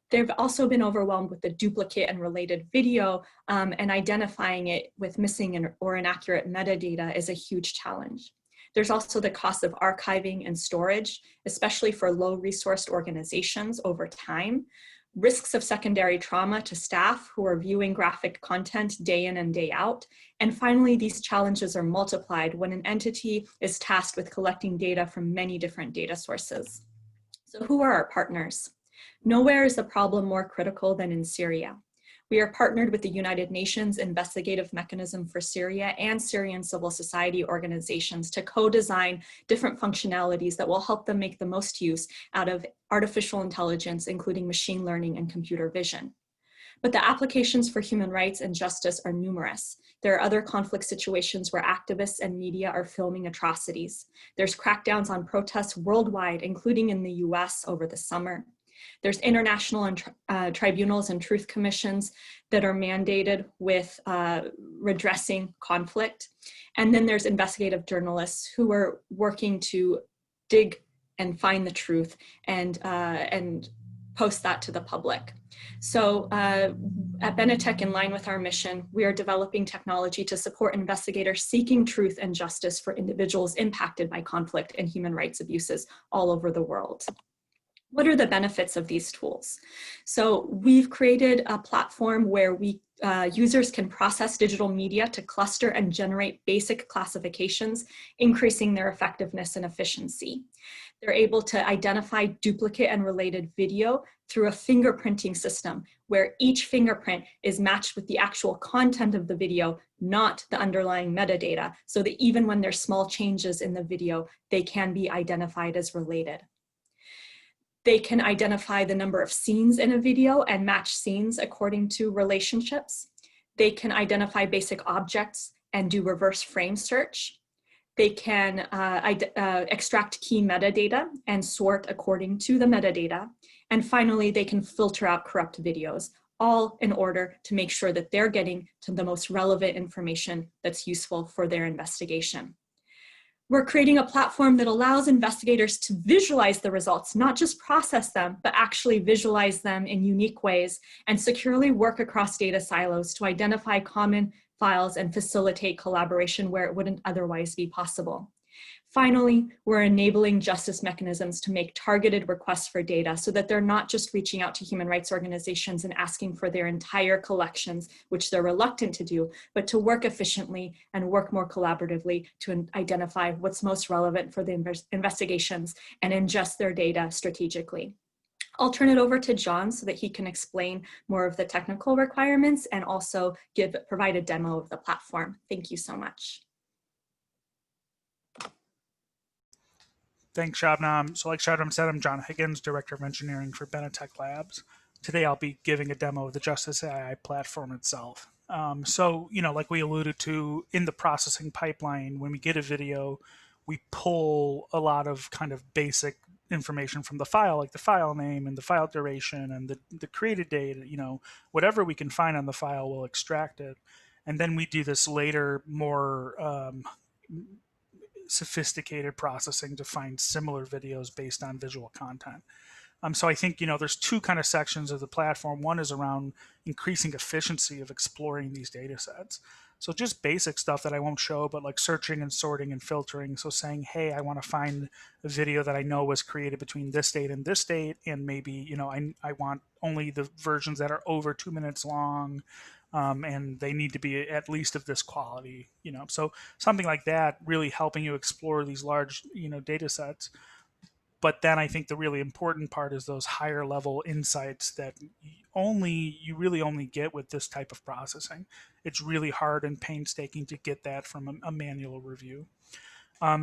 They've also been overwhelmed with the duplicate and related video, and identifying it with missing or inaccurate metadata is a huge challenge. There's also the cost of archiving and storage, especially for low-resourced organizations over time. Risks of secondary trauma to staff who are viewing graphic content day in and day out. And finally, these challenges are multiplied when an entity is tasked with collecting data from many different data sources. So who are our partners? Nowhere is the problem more critical than in Syria. We are partnered with the United Nations Investigative Mechanism for Syria and Syrian civil society organizations to co-design different functionalities that will help them make the most use out of artificial intelligence, including machine learning and computer vision. But the applications for human rights and justice are numerous. There are other conflict situations where activists and media are filming atrocities. There's crackdowns on protests worldwide, including in the US over the summer. There's international and tribunals and truth commissions that are mandated with redressing conflict. And then there's investigative journalists who are working to dig and find the truth and post that to the public. So at Benetech, in line with our mission, we are developing technology to support investigators seeking truth and justice for individuals impacted by conflict and human rights abuses all over the world. What are the benefits of these tools? So we've created a platform where users can process digital media to cluster and generate basic classifications, increasing their effectiveness and efficiency. They're able to identify duplicate and related video through a fingerprinting system where each fingerprint is matched with the actual content of the video, not the underlying metadata, so that even when there's small changes in the video, they can be identified as related. They can identify the number of scenes in a video and match scenes according to relationships. They can identify basic objects and do reverse frame search. They can extract key metadata and sort according to the metadata. And finally, they can filter out corrupt videos, all in order to make sure that they're getting to the most relevant information that's useful for their investigation. We're creating a platform that allows investigators to visualize the results, not just process them, but actually visualize them in unique ways and securely work across data silos to identify common files and facilitate collaboration where it wouldn't otherwise be possible. Finally, we're enabling justice mechanisms to make targeted requests for data so that they're not just reaching out to human rights organizations and asking for their entire collections, which they're reluctant to do, but to work efficiently and work more collaboratively to identify what's most relevant for the investigations and ingest their data strategically. I'll turn it over to John so that he can explain more of the technical requirements and also provide a demo of the platform. Thank you so much. Thanks, Shabnam. So like Shabnam said, I'm John Higgins, Director of Engineering for Benetech Labs. Today I'll be giving a demo of the Justice AI platform itself. So, like we alluded to in the processing pipeline, when we get a video, we pull a lot of kind of basic information from the file, like the file name and the file duration and the created date, whatever we can find on the file, we'll extract it. And then we do this later, more sophisticated processing to find similar videos based on visual content. So I think, there's two kind of sections of the platform. One is around increasing efficiency of exploring these data sets. So just basic stuff that I won't show, but like searching and sorting and filtering. So saying, hey, I want to find a video that I know was created between this date and this date. And maybe, I want only the versions that are over 2 minutes long. And they need to be at least of this quality, So something like that, really helping you explore these large, data sets. But then I think the really important part is those higher level insights that you really only get with this type of processing. It's really hard and painstaking to get that from a manual review.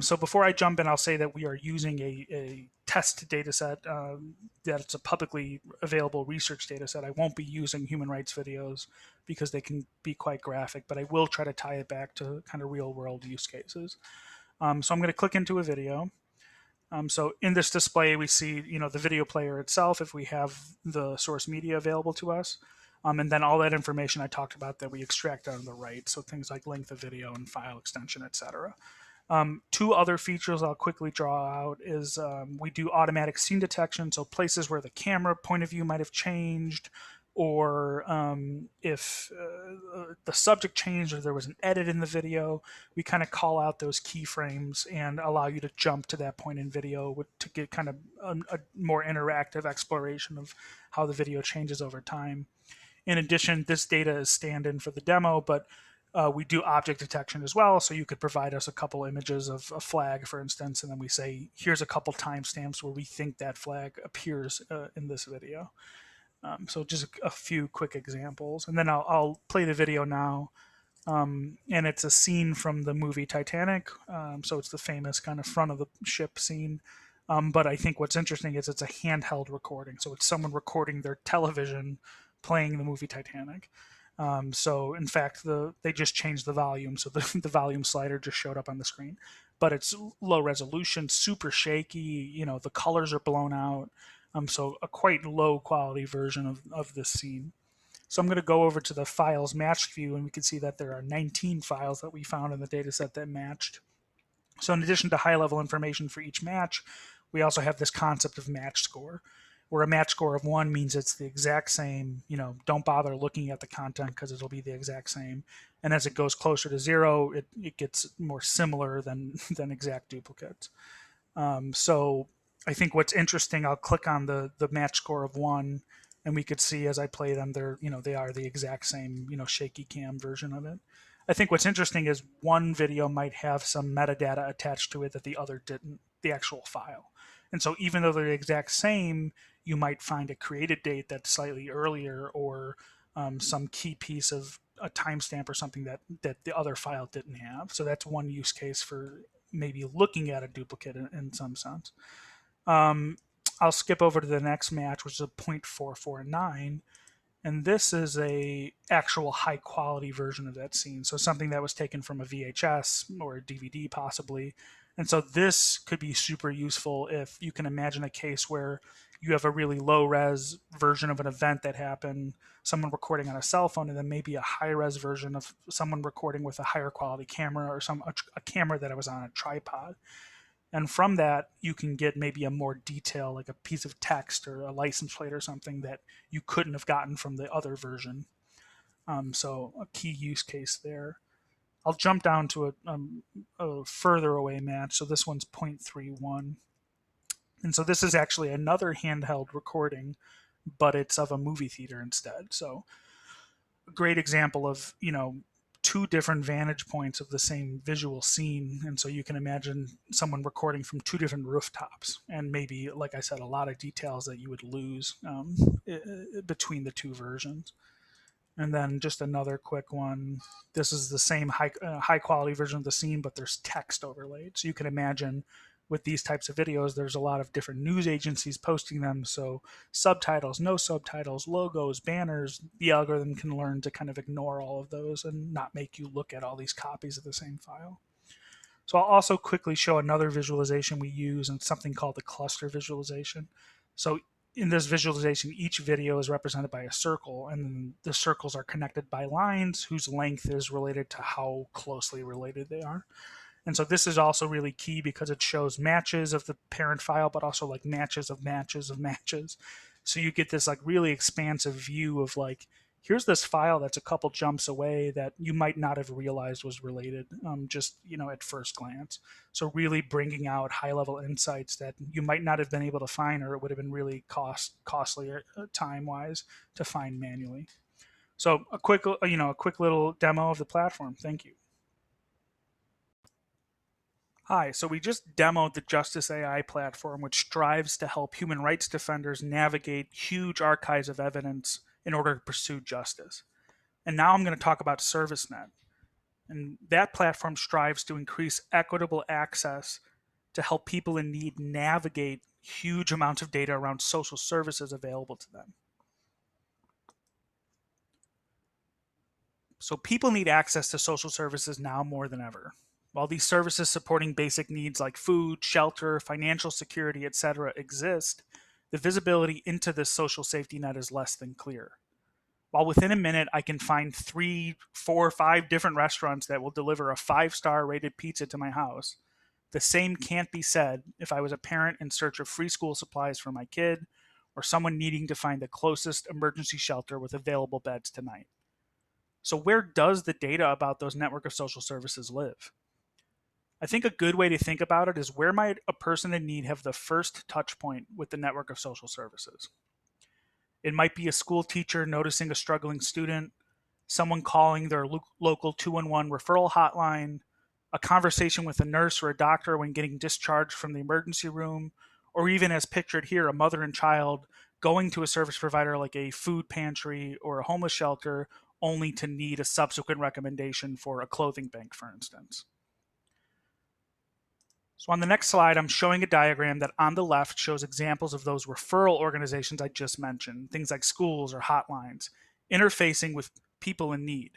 So before I jump in, I'll say that we are using a test data set, that it's a publicly available research data set. I won't be using human rights videos because they can be quite graphic, but I will try to tie it back to kind of real world use cases. So I'm going to click into a video. So in this display, we see, the video player itself, if we have the source media available to us, and then all that information I talked about that we extract out of the right. So things like length of video and file extension, etc. Two other features I'll quickly draw out is we do automatic scene detection. So places where the camera point of view might have changed, or if the subject changed or there was an edit in the video, we kind of call out those keyframes and allow you to jump to that point in video to get kind of a more interactive exploration of how the video changes over time. In addition, this data is stand-in for the demo, but we do object detection as well. So you could provide us a couple images of a flag, for instance, and then we say, here's a couple timestamps where we think that flag appears in this video. So just a few quick examples, and then I'll play the video now. And it's a scene from the movie Titanic. So it's the famous kind of front of the ship scene. But I think what's interesting is it's a handheld recording. So it's someone recording their television playing the movie Titanic. So in fact, they just changed the volume. So the volume slider just showed up on the screen, but it's low resolution, super shaky. The colors are blown out. So a quite low quality version of this scene. So I'm going to go over to the files matched view, and we can see that there are 19 files that we found in the data set that matched. So in addition to high level information for each match, we also have this concept of match score, where a match score of 1 means it's the exact same. Don't bother looking at the content because it'll be the exact same. And as it goes closer to 0, it gets more similar than exact duplicates. So I think what's interesting, I'll click on the match score of 1, and we could see as I play them, they are the exact same, shaky cam version of it. I think what's interesting is one video might have some metadata attached to it that the other didn't, the actual file. And so even though they're the exact same, you might find a created date that's slightly earlier, or some key piece of a timestamp or something that the other file didn't have. So that's one use case for maybe looking at a duplicate in some sense. I'll skip over to the next match, which is a 0.449. And this is a actual high quality version of that scene. So something that was taken from a VHS or a DVD possibly. And so this could be super useful if you can imagine a case where you have a really low res version of an event that happened, someone recording on a cell phone, and then maybe a high res version of someone recording with a higher quality camera, or a camera that was on a tripod. And from that, you can get maybe a more detail, like a piece of text or a license plate or something that you couldn't have gotten from the other version. So a key use case there. I'll jump down to a further away match. So this one's 0.31. And so this is actually another handheld recording, but it's of a movie theater instead. So a great example of, two different vantage points of the same visual scene. And so you can imagine someone recording from two different rooftops, and maybe, like I said, a lot of details that you would lose between the two versions. And then just another quick one. This is the same high quality version of the scene, but there's text overlaid. So you can imagine with these types of videos, there's a lot of different news agencies posting them. So subtitles, no subtitles, logos, banners, the algorithm can learn to kind of ignore all of those and not make you look at all these copies of the same file. So I'll also quickly show another visualization we use, and something called the cluster visualization. So in this visualization, each video is represented by a circle, and the circles are connected by lines whose length is related to how closely related they are. And so this is also really key because it shows matches of the parent file, but also like matches of matches of matches. So you get this like really expansive view of like, here's this file that's a couple jumps away that you might not have realized was related just, at first glance. So really bringing out high level insights that you might not have been able to find, or it would have been really costly time wise to find manually. So a quick little demo of the platform. Thank you. Hi, so we just demoed the Justice AI platform, which strives to help human rights defenders navigate huge archives of evidence in order to pursue justice. And now I'm going to talk about ServiceNet. And that platform strives to increase equitable access to help people in need navigate huge amounts of data around social services available to them. So people need access to social services now more than ever. While these services supporting basic needs like food, shelter, financial security, etc. exist, the visibility into this social safety net is less than clear. While within a minute I can find 3, 4, 5 different restaurants that will deliver a 5-star rated pizza to my house, the same can't be said if I was a parent in search of free school supplies for my kid, or someone needing to find the closest emergency shelter with available beds tonight. So where does the data about those network of social services live? I think a good way to think about it is, where might a person in need have the first touch point with the network of social services? It might be a school teacher noticing a struggling student, someone calling their local 211 referral hotline, a conversation with a nurse or a doctor when getting discharged from the emergency room, or even as pictured here, a mother and child going to a service provider like a food pantry or a homeless shelter, only to need a subsequent recommendation for a clothing bank, for instance. So on the next slide, I'm showing a diagram that on the left shows examples of those referral organizations I just mentioned, things like schools or hotlines, interfacing with people in need.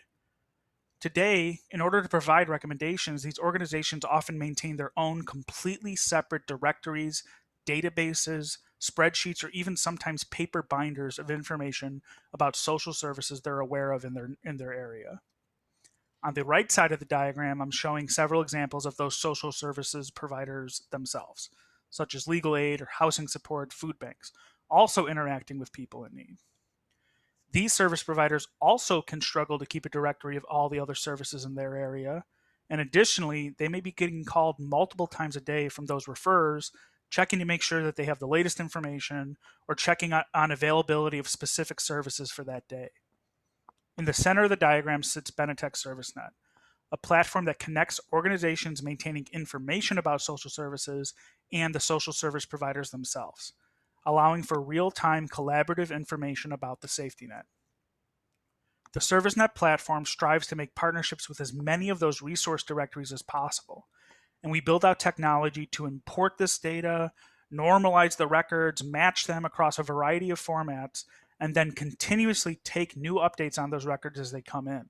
Today, in order to provide recommendations, these organizations often maintain their own completely separate directories, databases, spreadsheets, or even sometimes paper binders of information about social services they're aware of in their area. On the right side of the diagram, I'm showing several examples of those social services providers themselves, such as legal aid or housing support, food banks, also interacting with people in need. These service providers also can struggle to keep a directory of all the other services in their area, and additionally, they may be getting called multiple times a day from those referrers, checking to make sure that they have the latest information or checking on availability of specific services for that day. In the center of the diagram sits Benetech ServiceNet, a platform that connects organizations maintaining information about social services and the social service providers themselves, allowing for real-time collaborative information about the safety net. The ServiceNet platform strives to make partnerships with as many of those resource directories as possible, and we build out technology to import this data, normalize the records, match them across a variety of formats, and then continuously take new updates on those records as they come in.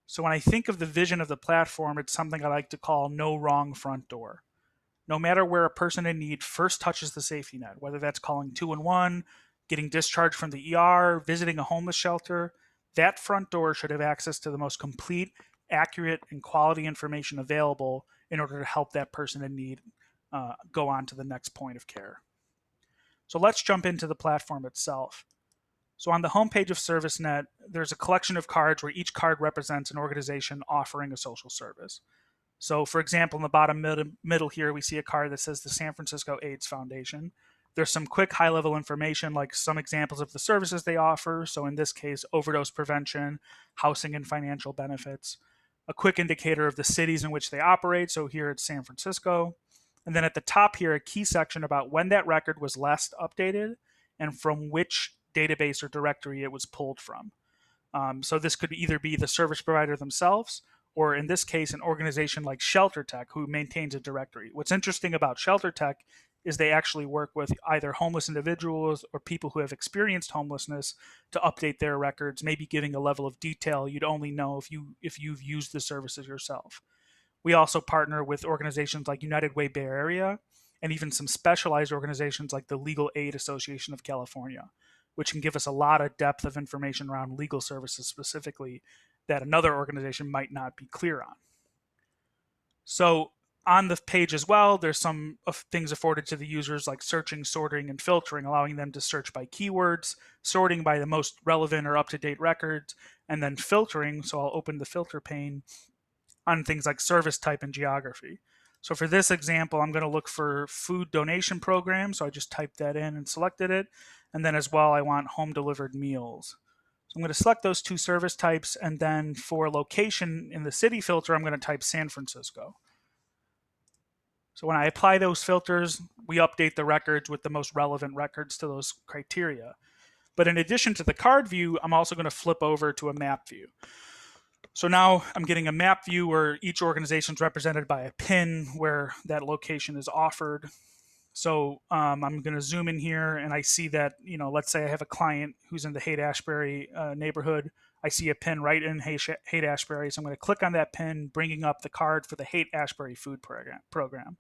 So when I think of the vision of the platform, it's something I like to call no wrong front door. No matter where a person in need first touches the safety net, whether that's calling 211, getting discharged from the ER, visiting a homeless shelter, that front door should have access to the most complete, accurate, and quality information available in order to help that person in need go on to the next point of care. So let's jump into the platform itself. So on the homepage of ServiceNet, there's a collection of cards where each card represents an organization offering a social service. So for example, in the bottom middle here, we see a card that says the San Francisco AIDS Foundation. There's some quick high-level information, like some examples of the services they offer. So in this case, overdose prevention, housing and financial benefits. A quick indicator of the cities in which they operate. So here it's San Francisco. And then at the top here, a key section about when that record was last updated and from which database or directory it was pulled from. So this could either be the service provider themselves, or in this case, an organization like ShelterTech, who maintains a directory. What's interesting about ShelterTech is they actually work with either homeless individuals or people who have experienced homelessness to update their records, maybe giving a level of detail you'd only know if you've used the services yourself. We also partner with organizations like United Way Bay Area and even some specialized organizations like the Legal Aid Association of California, which can give us a lot of depth of information around legal services specifically that another organization might not be clear on. So on the page as well, there's some things afforded to the users like searching, sorting, and filtering, allowing them to search by keywords, sorting by the most relevant or up-to-date records, and then filtering. So I'll open the filter pane on things like service type and geography. So for this example, I'm going to look for food donation program. So I just typed that in and selected it. And then as well, I want home delivered meals. So I'm going to select those two service types. And then for location in the city filter, I'm going to type San Francisco. So when I apply those filters, we update the records with the most relevant records to those criteria. But in addition to the card view, I'm also going to flip over to a map view. So now I'm getting a map view where each organization is represented by a pin where that location is offered. So I'm going to zoom in here and I see that, let's say I have a client who's in the Haight-Ashbury neighborhood. I see a pin right in Haight-Ashbury. So I'm going to click on that pin, bringing up the card for the Haight-Ashbury food program.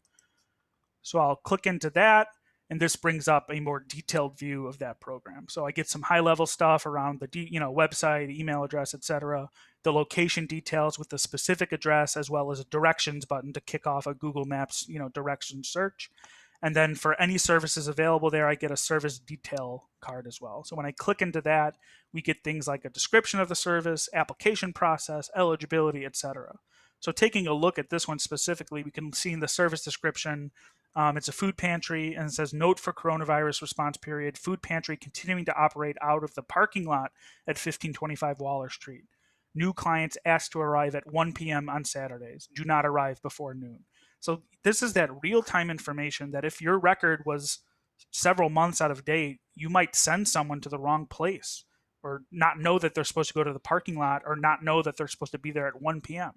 So I'll click into that, and this brings up a more detailed view of that program. So I get some high-level stuff around the website, email address, etc. The location details with the specific address, as well as a directions button to kick off a Google Maps directions search. And then for any services available there, I get a service detail card as well. So when I click into that, we get things like a description of the service, application process, eligibility, etc. So taking a look at this one specifically, we can see in the service description, it's a food pantry, and it says, note for coronavirus response period, food pantry continuing to operate out of the parking lot at 1525 Waller Street. New clients asked to arrive at 1 p.m. on Saturdays. Do not arrive before noon. So this is that real-time information that if your record was several months out of date, you might send someone to the wrong place or not know that they're supposed to go to the parking lot or not know that they're supposed to be there at 1 p.m.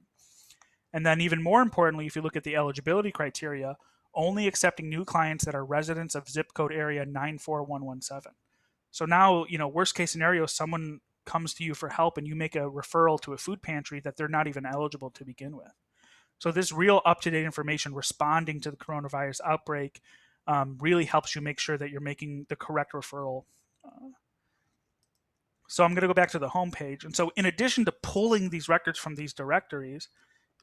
And then even more importantly, if you look at the eligibility criteria, only accepting new clients that are residents of zip code area 94117. So now, worst case scenario, someone comes to you for help and you make a referral to a food pantry that they're not even eligible to begin with. So this real up-to-date information responding to the coronavirus outbreak really helps you make sure that you're making the correct referral. So I'm going to go back to the home page. And so in addition to pulling these records from these directories,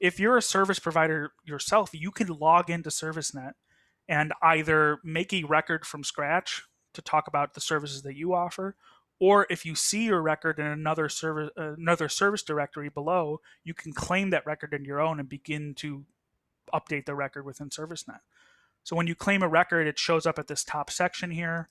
if you're a service provider yourself, you can log into ServiceNet and either make a record from scratch to talk about the services that you offer, or if you see your record in another service directory below, you can claim that record in your own and begin to update the record within ServiceNet. So when you claim a record, it shows up at this top section here.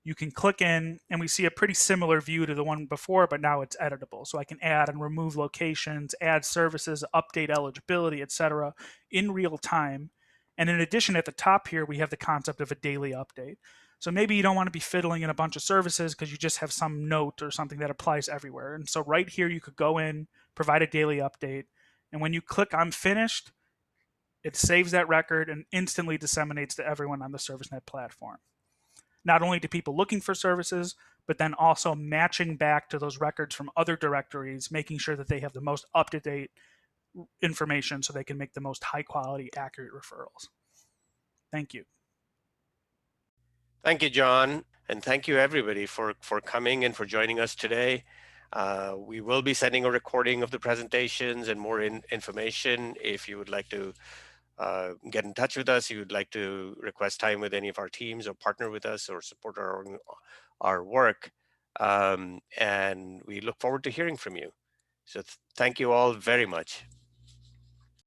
You can click in and we see a pretty similar view to the one before, but now it's editable. So I can add and remove locations, add services, update eligibility, etc. in real time. And in addition, at the top here, we have the concept of a daily update. So maybe you don't want to be fiddling in a bunch of services because you just have some note or something that applies everywhere. And so right here, you could go in, provide a daily update. And when you click I'm finished, it saves that record and instantly disseminates to everyone on the ServiceNet platform. Not only to people looking for services, but then also matching back to those records from other directories, making sure that they have the most up-to-date information so they can make the most high-quality, accurate referrals. Thank you. Thank you, John. And thank you, everybody, for coming and for joining us today. We will be sending a recording of the presentations and more information. If you would like to get in touch with us, you would like to request time with any of our teams or partner with us or support our work. And we look forward to hearing from you. So thank you all very much.